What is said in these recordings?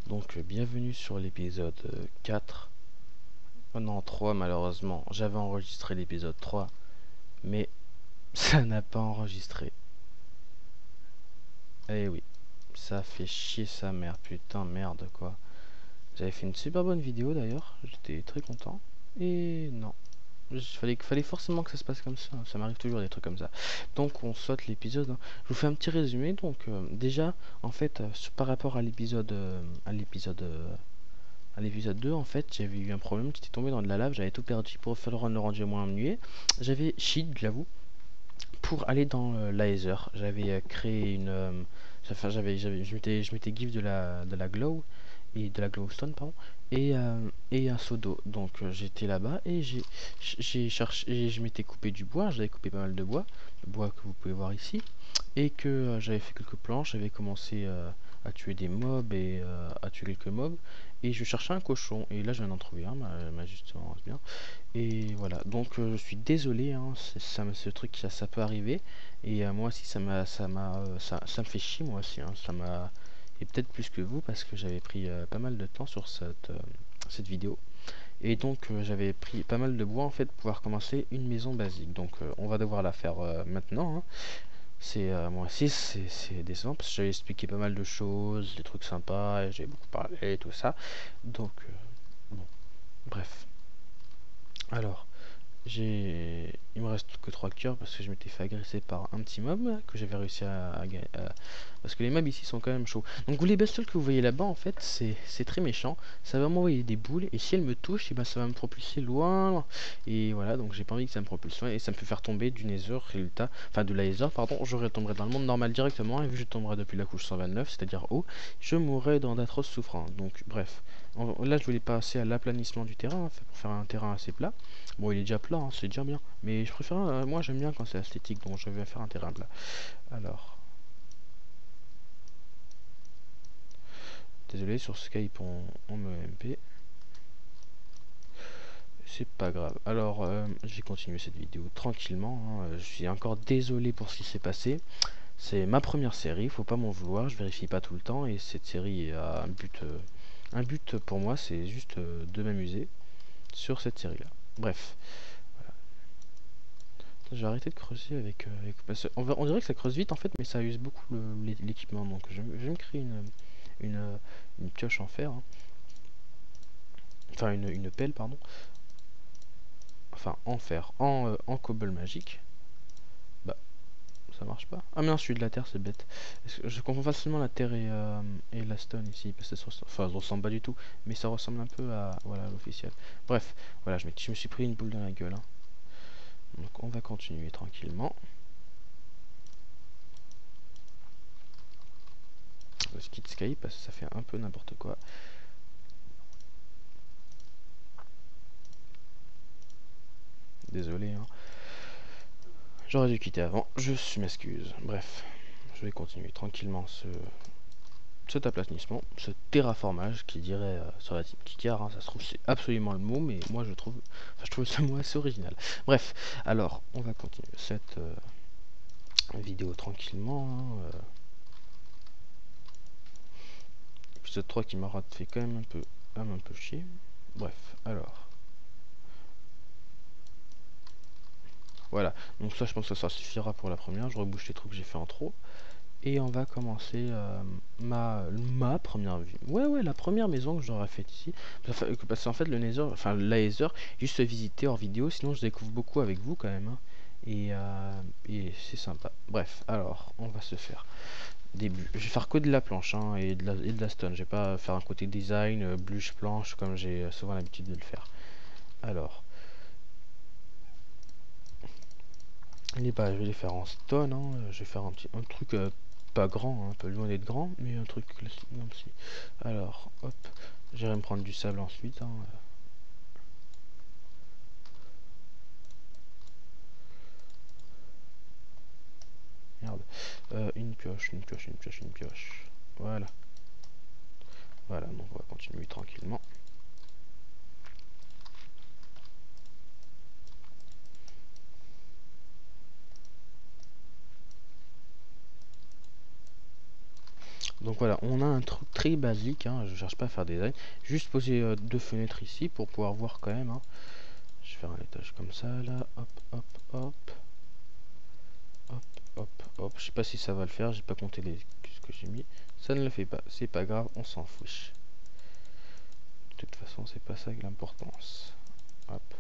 Donc bienvenue sur l'épisode 4. Oh non, 3 malheureusement. J'avais enregistré l'épisode 3, mais ça n'a pas enregistré. Eh oui, ça fait chier sa mère, putain merde quoi. J'avais fait une super bonne vidéo d'ailleurs, j'étais très content. Et non. Fallait forcément que ça se passe comme ça m'arrive toujours des trucs comme ça. Donc on saute l'épisode, hein. Je vous fais un petit résumé. Donc déjà, en fait, par rapport à l'épisode 2, en fait, j'avais eu un problème, j'étais tombé dans de la lave, j'avais tout perdu pour faire le rendu moins muet. J'avais cheat, je l'avoue, pour aller dans l'Aether. J'avais créé une... enfin, je m'étais give de la glow, et de la glowstone, pardon, et un seau d'eau. Donc j'étais là-bas et j'ai cherché, je m'étais coupé du bois, j'avais coupé pas mal de bois, le bois que vous pouvez voir ici, et que j'avais fait quelques planches, j'avais commencé à tuer des mobs et à tuer quelques mobs, et je cherchais un cochon, et là je viens d'en trouver un, justement, c'est bien. Et voilà, donc je suis désolé, hein, ce truc, ça peut arriver, et moi aussi ça me fait chier moi aussi, hein, ça m'a, et peut-être plus que vous parce que j'avais pris pas mal de temps sur cette vidéo, et donc j'avais pris pas mal de bois en fait pour pouvoir commencer une maison basique, donc on va devoir la faire maintenant, hein. C'est moi aussi c'est décevant parce que j'avais expliqué pas mal de choses, des trucs sympas, et j'ai beaucoup parlé et tout ça, donc bon, bref. Alors, il me reste que 3 cœurs parce que je m'étais fait agresser par un petit mob que j'avais réussi parce que les mobs ici sont quand même chauds. Donc les bestioles que vous voyez là-bas, en fait, c'est très méchant. Ça va m'envoyer des boules et si elles me touchent, et ben ça va me propulser loin. Et voilà, donc j'ai pas envie que ça me propulse loin et ça me peut faire tomber du nether, résultat, enfin de laser, pardon. Je tomberai dans le monde normal directement, et vu que je tomberai depuis la couche 129, c'est-à-dire haut, je mourrai dans d'atroces souffrances. Donc bref, là je voulais passer à l'aplanissement du terrain, hein, pour faire un terrain assez plat. Bon, il est déjà plat, hein, c'est déjà bien. Mais je préfère, moi j'aime bien quand c'est esthétique, donc je vais faire un terrain plat. Alors, désolé, sur Skype on me MP. C'est pas grave. Alors, j'ai continué cette vidéo tranquillement, hein. Je suis encore désolé pour ce qui s'est passé. C'est ma première série, faut pas m'en vouloir, je vérifie pas tout le temps. Et cette série a un but pour moi, c'est juste de m'amuser sur cette série-là. Bref. Je vais arrêter de creuser parce on dirait que ça creuse vite en fait, mais ça use beaucoup l'équipement. Donc je vais me créer une, une pioche en fer, hein. Enfin une pelle, pardon. Enfin en fer, en cobble magique. Bah, ça marche pas. Ah mais non, celui de la terre, c'est bête. Je confonds facilement la terre et la stone ici, parce que ça se ressemble pas du tout, mais ça ressemble un peu à voilà l'officiel. Bref, voilà, je me suis pris une boule dans la gueule, hein. Donc on va continuer tranquillement. Je quitte Skype parce que ça fait un peu n'importe quoi. Désolé, hein. J'aurais dû quitter avant, je m'excuse. Bref, je vais continuer tranquillement cet aplatissement, ce terraformage qui dirait sur la team Kikar, hein, ça se trouve c'est absolument le mot, mais moi je trouve ce mot assez original. Bref, alors on va continuer cette vidéo tranquillement, hein. Épisode 3 qui m'a fait quand même un peu chier. Bref, alors. Voilà, donc ça je pense que ça suffira pour la première, je rebouche les trucs que j'ai fait en trop. Et on va commencer ma première vue. Ouais, la première maison que j'aurais faite ici. Parce qu'en fait, le Nether, enfin l'Aether, juste visiter hors vidéo, sinon je découvre beaucoup avec vous quand même, hein. Et c'est sympa. Bref, alors, on va se faire début. Je vais faire que de la planche, hein, et de la stone. Je vais pas faire un côté design, bluche planche, comme j'ai souvent l'habitude de le faire. Alors, les bases, je vais les faire en stone, hein. Je vais faire un truc pas grand, hein, un peu loin d'être grand, mais un truc classique comme si. Alors, hop, j'irai me prendre du sable ensuite, hein. Merde. Une pioche, une pioche, une pioche, une pioche. Voilà. Voilà, donc on va continuer tranquillement. Donc voilà, on a un truc très basique, hein, je cherche pas à faire des design. Juste poser deux fenêtres ici pour pouvoir voir quand même. Hein. Je vais faire un étage comme ça, là, hop, hop, hop. Hop, hop, hop. Je sais pas si ça va le faire, j'ai pas compté ce que j'ai mis. Ça ne le fait pas, c'est pas grave, on s'en fiche. De toute façon, c'est pas ça que l'importance. Hop.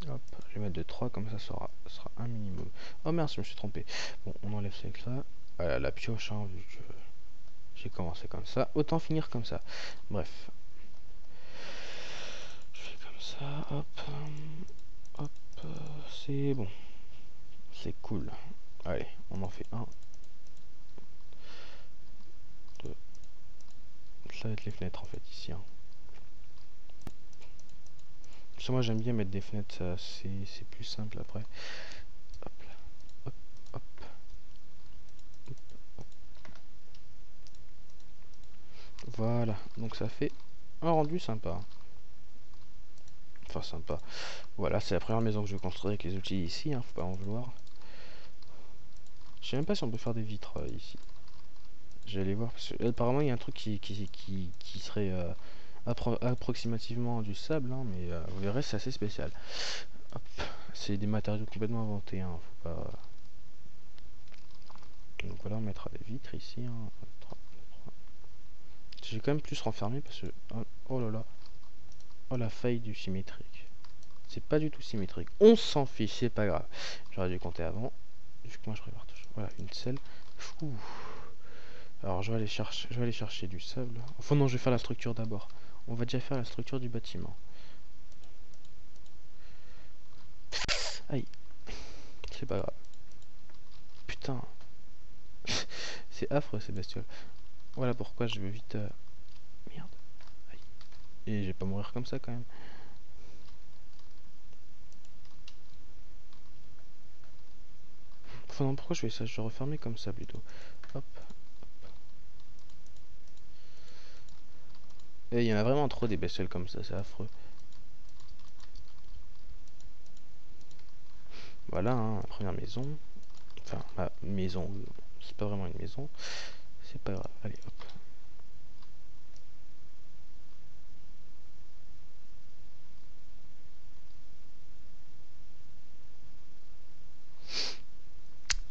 Hop, je vais mettre de 3 comme ça sera un minimum. Oh merde, je me suis trompé. Bon, on enlève ça avec ça. Voilà, la pioche, hein, vu que j'ai commencé comme ça. Autant finir comme ça. Bref. Je fais comme ça, hop. Hop, c'est bon. C'est cool. Allez, on en fait un. Deux. Ça va être les fenêtres en fait ici. Hein. Parce que moi j'aime bien mettre des fenêtres, c'est plus simple après. Hop là. Hop, hop. Voilà, donc ça fait un rendu sympa. Enfin sympa. Voilà, c'est la première maison que je vais construire avec les outils ici, hein, faut pas en vouloir. Je sais même pas si on peut faire des vitres ici. Je vais aller voir, parce que apparemment il y a un truc qui serait approximativement du sable, hein, mais vous verrez, c'est assez spécial. Hop, c'est des matériaux complètement inventés, hein, faut pas... Donc voilà, on mettra des vitres ici. Hein. J'ai quand même plus renfermé parce que... Oh là là. Oh la faille du symétrique. C'est pas du tout symétrique. On s'en fiche, c'est pas grave. J'aurais dû compter avant. Vu que moi je prépare toujours. Voilà, une selle. Ouh. Alors je vais aller chercher du sable. Enfin non, je vais faire la structure d'abord. On va déjà faire la structure du bâtiment. Aïe. C'est pas grave. Putain. C'est affreux ces bestioles. Voilà pourquoi je veux vite... Merde. Aïe. Et je vais pas mourir comme ça quand même. Enfin non, pourquoi je fais ça? Je vais refermer comme ça plutôt. Hop. Et il y en a vraiment trop des bestioles comme ça, c'est affreux. Voilà, hein, la première maison. Enfin, ma maison, c'est pas vraiment une maison. C'est pas grave, allez hop.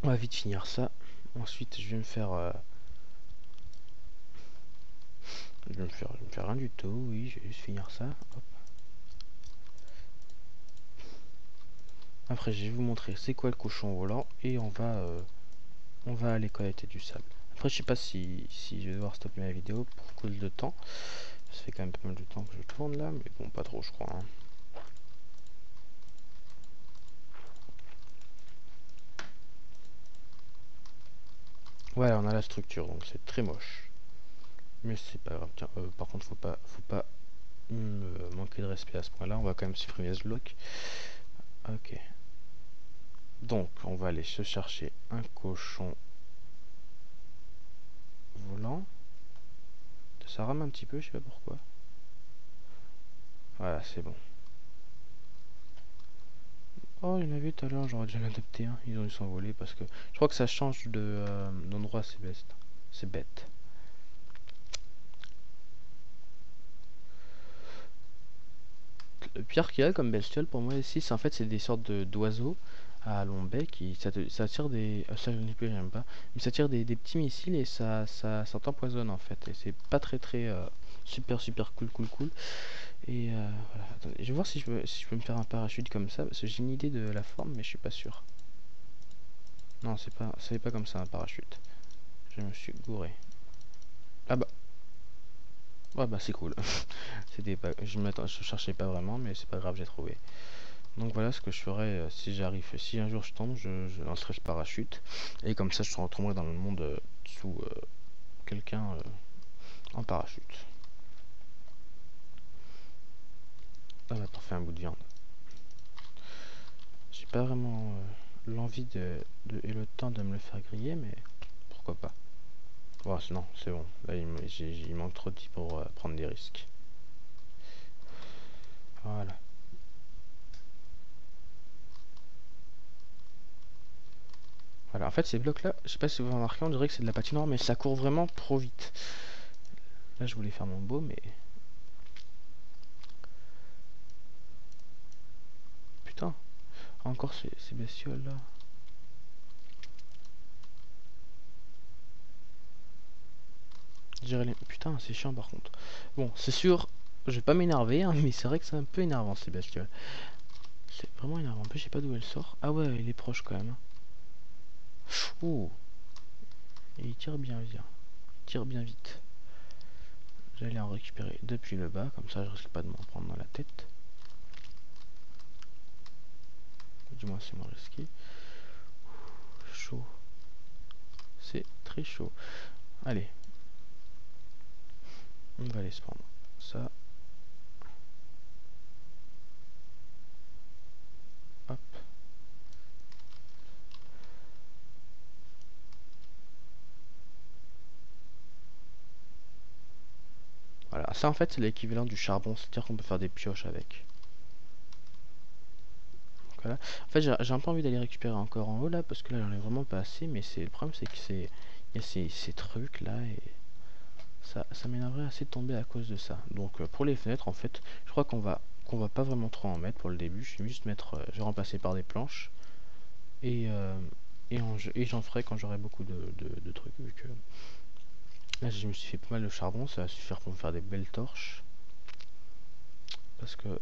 On va vite finir ça. Ensuite, je vais me faire... je vais me faire rien du tout, oui, je vais juste finir ça. Hop. Après, je vais vous montrer c'est quoi le cochon volant et on va aller collecter du sable. Après, je sais pas si je vais devoir stopper la vidéo pour cause de temps. Ça fait quand même pas mal de temps que je tourne là, mais bon, pas trop, je crois. Hein. Voilà, on a la structure, donc c'est très moche. Mais c'est pas grave. Tiens, par contre, faut pas me manquer de respect à ce point-là. On va quand même supprimer ce bloc. Ok. Donc, on va aller se chercher un cochon volant. Ça rame un petit peu, je sais pas pourquoi. Voilà, c'est bon. Oh, il y en avait tout à l'heure, j'aurais dû en adopter un. Ils ont dû s'envoler parce que je crois que ça change d'endroit, c'est bête. C'est bête. Le pire qu'il y a comme bestiole pour moi ici, c'est en fait c'est des sortes d'oiseaux à long bec qui ça tire des ça je ne plus j'aime pas mais ça tire des petits missiles et ça t'empoisonne en fait et c'est pas très super cool et voilà. Attendez, je vais voir si je peux me faire un parachute comme ça parce que j'ai une idée de la forme mais je suis pas sûr. Non, c'est pas comme ça un parachute. Je me suis gouré. Ah bah. Ouais bah c'est cool. C'était pas je cherchais pas vraiment mais c'est pas grave, j'ai trouvé. Donc voilà ce que je ferai si j'arrive. Si un jour je tombe, je lancerai ce parachute. Et comme ça, je retomberai dans le monde sous quelqu'un en parachute. Ah bah, t'en fais un bout de viande. J'ai pas vraiment l'envie et le temps de me le faire griller, mais pourquoi pas. Bon, non, c'est bon. Là, il manque trop de vie pour prendre des risques. Voilà. Voilà, en fait ces blocs là, je sais pas si vous avez remarqué, on dirait que c'est de la patinoire, mais ça court vraiment trop vite. Là je voulais faire mon beau, mais... Putain, encore ces bestioles là. Putain, c'est chiant par contre. Bon, c'est sûr, je vais pas m'énerver, hein, mais c'est vrai que c'est un peu énervant ces bestioles. C'est vraiment énervant. En plus, je sais pas d'où elle sort. Ah ouais, il est proche quand même. Ouh, et il tire bien bien. Il tire bien vite. J'allais en récupérer depuis le bas, comme ça je risque pas de m'en prendre dans la tête. Du moins c'est moins risqué. Chaud. C'est très chaud. Allez. On va aller se prendre ça. Hop. Voilà, ça en fait c'est l'équivalent du charbon, c'est-à-dire qu'on peut faire des pioches avec. Donc, voilà. En fait j'ai un peu envie d'aller récupérer encore en haut là, parce que là j'en ai vraiment pas assez, mais le problème c'est que il y a ces trucs là et ça m'énerverait assez de tomber à cause de ça. Donc pour les fenêtres en fait, je crois qu'on va pas vraiment trop en mettre pour le début. Je vais juste mettre, je vais remplacer par des planches et j'en ferai quand j'aurai beaucoup de trucs. Vu que là je me suis fait pas mal de charbon, ça va suffire pour me faire des belles torches. Parce que,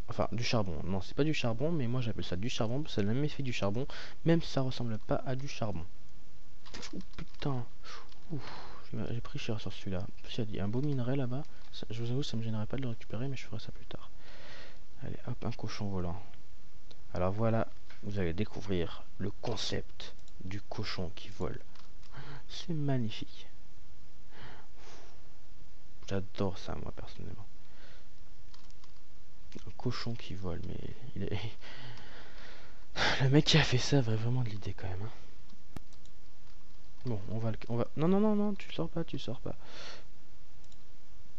enfin du charbon, non c'est pas du charbon, mais moi j'appelle ça du charbon parce que c'est le même effet du charbon, même si ça ressemble pas à du charbon. Oh putain, j'ai pris cher sur celui-là. Il y a un beau minerai là-bas. Je vous avoue, ça me gênerait pas de le récupérer, mais je ferai ça plus tard. Allez, hop, un cochon volant. Alors voilà, vous allez découvrir le concept du cochon qui vole. C'est magnifique. J'adore ça, moi, personnellement. Un cochon qui vole, mais il est... Le mec qui a fait ça avait vraiment de l'idée, quand même. Hein. Bon, on va... Non, non, non, non, tu sors pas, tu sors pas.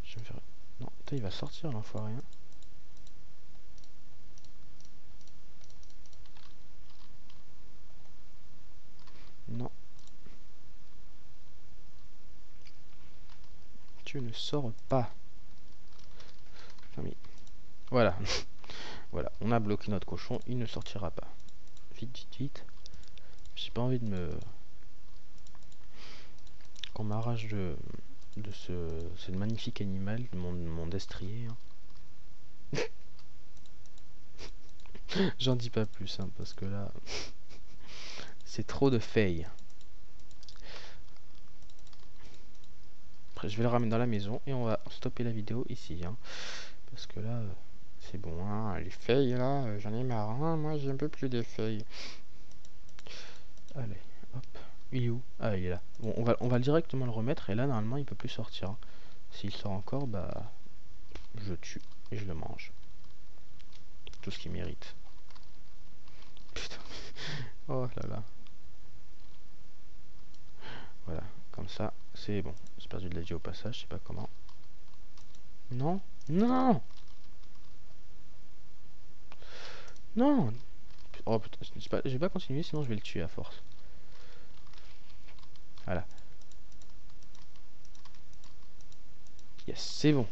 Je vais me faire... Non, putain, il va sortir, l'enfoiré. Hein. Non. Tu ne sors pas. Famille. Voilà. Voilà, on a bloqué notre cochon, il ne sortira pas. Vite, vite, vite. J'ai pas envie de me... qu'on m'arrache de ce magnifique animal, de mon destrier. Hein. J'en dis pas plus, hein, parce que là... c'est trop de feuilles. Après, je vais le ramener dans la maison et on va stopper la vidéo ici. Hein, parce que là... c'est bon, hein, les feuilles là, j'en ai marre. Hein, moi, j'ai un peu plus de feuilles. Allez, hop. Il est où? Ah, il est là. Bon, on va directement le remettre et là, normalement, il peut plus sortir. Hein. S'il sort encore, bah... je tue et je le mange. Tout ce qu'il mérite. Putain. Oh là là. Voilà, comme ça, c'est bon. J'ai perdu de la vie au passage, je sais pas comment. Non, non, non. Oh putain, je vais pas continuer, sinon je vais le tuer à force. Voilà. Yes, c'est bon.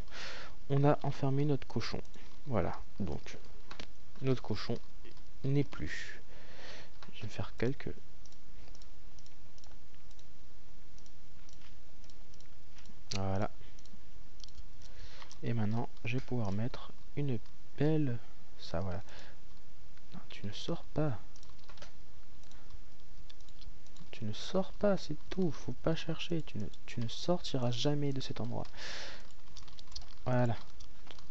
On a enfermé notre cochon. Voilà, donc notre cochon n'est plus. Je vais faire quelques... Voilà. Et maintenant, je vais pouvoir mettre une belle... Ça, voilà. Non, tu ne sors pas. Tu ne sors pas, c'est tout. Faut pas chercher. Tu ne sortiras jamais de cet endroit. Voilà.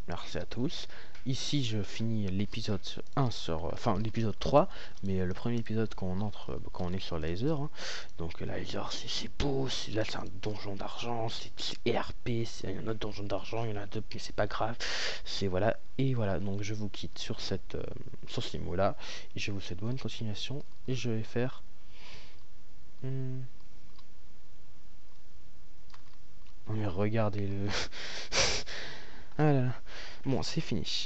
Merci à tous. Ici, je finis l'épisode 1 sur... Enfin, l'épisode 3. Mais le premier épisode quand on entre... quand on est sur Laser. Hein. Donc, Laser, c'est beau. Là, c'est un donjon d'argent. C'est ERP. Il y a un autre donjon d'argent. Il y en a deux, mais c'est pas grave. C'est voilà. Et voilà. Donc, je vous quitte sur sur ces mots-là. Et je vous souhaite bonne continuation. Et je vais faire... Oh mais regardez le... ah là là. Bon, c'est fini.